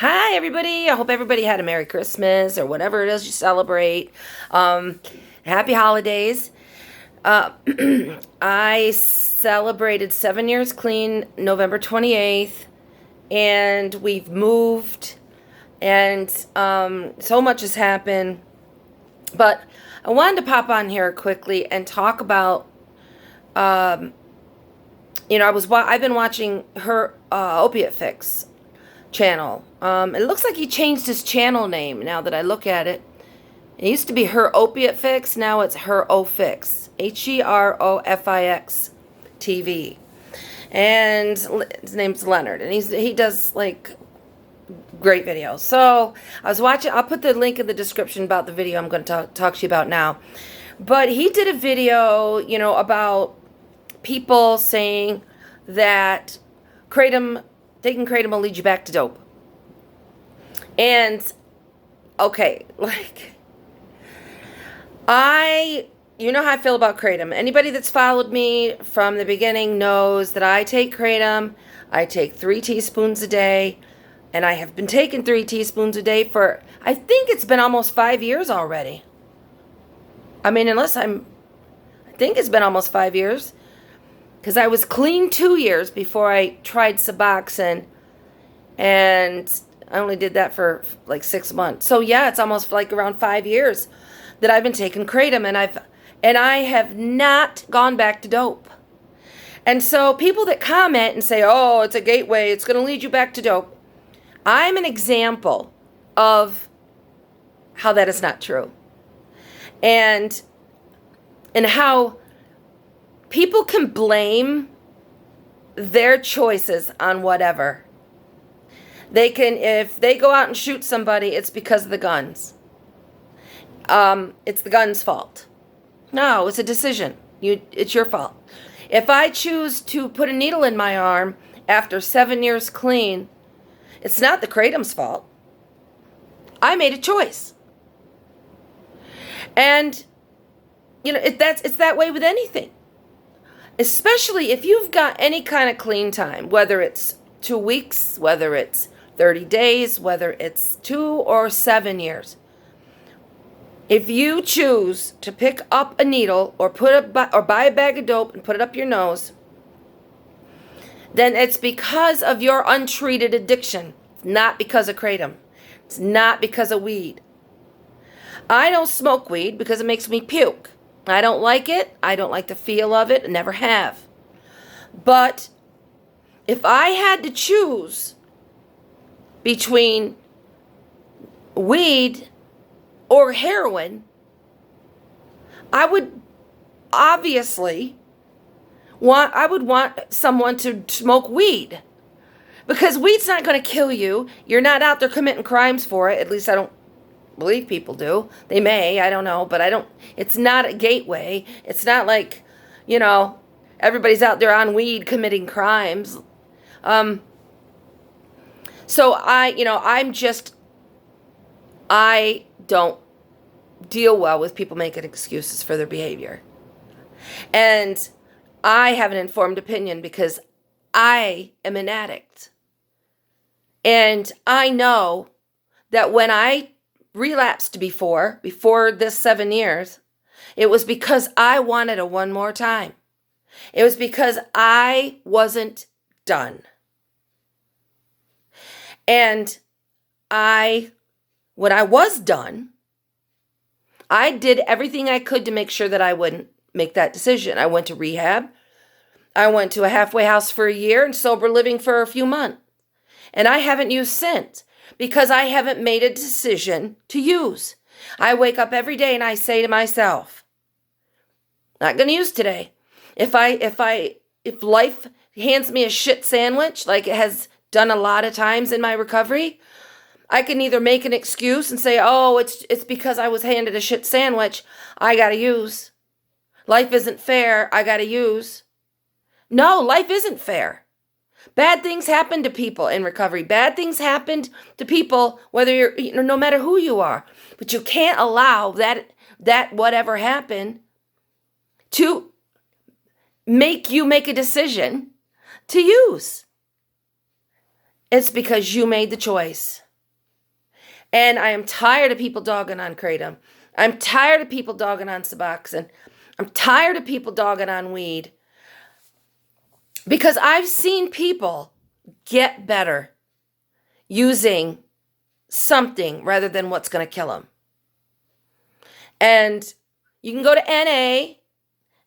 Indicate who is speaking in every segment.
Speaker 1: Hi, everybody. I hope everybody had a Merry Christmas or whatever it is you celebrate. Um, Happy holidays. Uh, I celebrated 7 years clean November 28th, and we've moved, and so much has happened. But I wanted to pop on here quickly and talk about, um, I've been watching her opiate fix channel. It looks like he changed his channel name now that I look at it. It used to be Her Opiate Fix. Now it's Her O Fix. HEROFIX TV. And his name's Leonard. And he does like great videos. So I was watching, I'll put the link in the description about the video I'm going to talk to you about now. But he did a video, about people saying that taking Kratom will lead you back to dope. And, okay, you know how I feel about Kratom. Anybody that's followed me from the beginning knows that I take Kratom. I take 3 teaspoons a day. And I have been taking 3 teaspoons a day for, I think it's been almost 5 years already. I mean, I think it's been almost 5 years. Because I was clean 2 years before I tried Suboxone. And I only did that for like 6 months. So yeah, it's almost like around 5 years that I've been taking Kratom. And I have not gone back to dope. And so people that comment and say, oh, it's a gateway, it's going to lead you back to dope. I'm an example of how that is not true. And how people can blame their choices on whatever. They can, if they go out and shoot somebody, it's because of the guns. It's the gun's fault. No, it's a decision. It's your fault. If I choose to put a needle in my arm after 7 years clean, it's not the Kratom's fault. I made a choice. And, it's that way with anything. Especially if you've got any kind of clean time, whether it's 2 weeks, whether it's 30 days, whether it's 2 or 7 years. If you choose to pick up a needle or buy a bag of dope and put it up your nose, then it's because of your untreated addiction. It's not because of Kratom. It's not because of weed. I don't smoke weed because it makes me puke. I don't like it. I don't like the feel of it. I never have. But if I had to choose between weed or heroin, I would obviously want someone to smoke weed. Because weed's not going to kill you. You're not out there committing crimes for it. At least I don't believe people do. They may, I don't know, but it's not a gateway. It's not like, everybody's out there on weed committing crimes. So I don't deal well with people making excuses for their behavior. And I have an informed opinion because I am an addict. And I know that when I relapsed before this 7 years, it was because I wanted a one more time. It was because I wasn't done. And when I was done, I did everything I could to make sure that I wouldn't make that decision. I went to rehab. I went to a halfway house for a year and sober living for a few months. And I haven't used since because I haven't made a decision to use. I wake up every day and I say to myself, not going to use today. If life hands me a shit sandwich, like it has done a lot of times in my recovery, I can either make an excuse and say, oh, it's because I was handed a shit sandwich. I got to use. Life isn't fair. I got to use. No, life isn't fair. Bad things happen to people in recovery. Bad things happen to people, whether you're, no matter who you are. But you can't allow that whatever happened to make you make a decision to use. It's because you made the choice. And I am tired of people dogging on Kratom. I'm tired of people dogging on Suboxone. I'm tired of people dogging on weed. Because I've seen people get better using something rather than what's going to kill them. And you can go to NA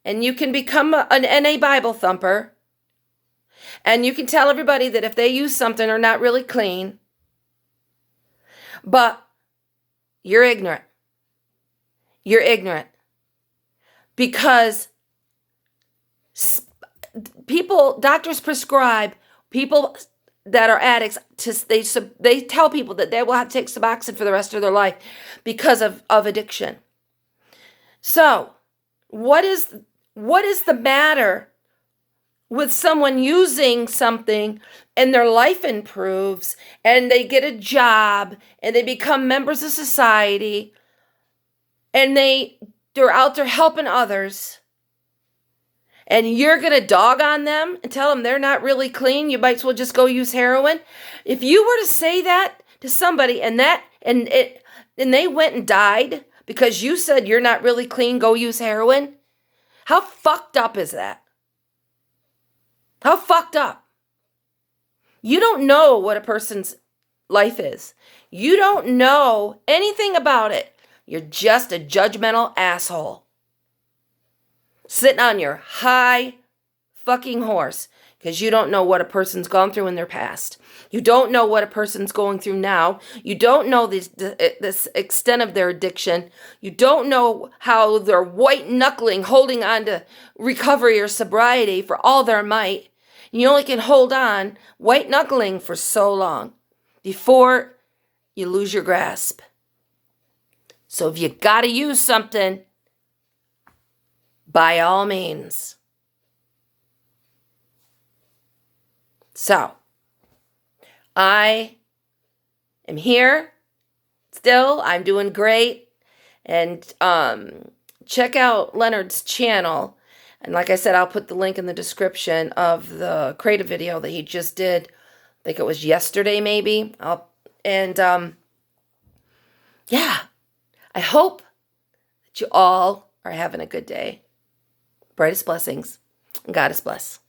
Speaker 1: and you can become an NA Bible thumper. And you can tell everybody that if they use something, they're not really clean. But you're ignorant. You're ignorant. Because doctors prescribe people that are addicts they tell people that they will have to take Suboxone for the rest of their life because of addiction. So, what is the matter with someone using something and their life improves and they get a job and they become members of society and they're out there helping others, and you're going to dog on them and tell them they're not really clean? You might as well just go use heroin. If you were to say that to somebody and they went and died because you said you're not really clean, go use heroin, how fucked up is that? How fucked up? You don't know what a person's life is. You don't know anything about it. You're just a judgmental asshole. Sitting on your high fucking horse because you don't know what a person's gone through in their past. You don't know what a person's going through now. You don't know this extent of their addiction. You don't know how they're white knuckling, holding on to recovery or sobriety for all their might. You only can hold on white knuckling for so long before you lose your grasp. So if you got to use something, by all means. So, I am here still. I'm doing great. And check out Leonard's channel. And like I said, I'll put the link in the description of the Kratom video that he just did. I think it was yesterday, maybe. Yeah. I hope that you all are having a good day. Brightest blessings. And God is bless.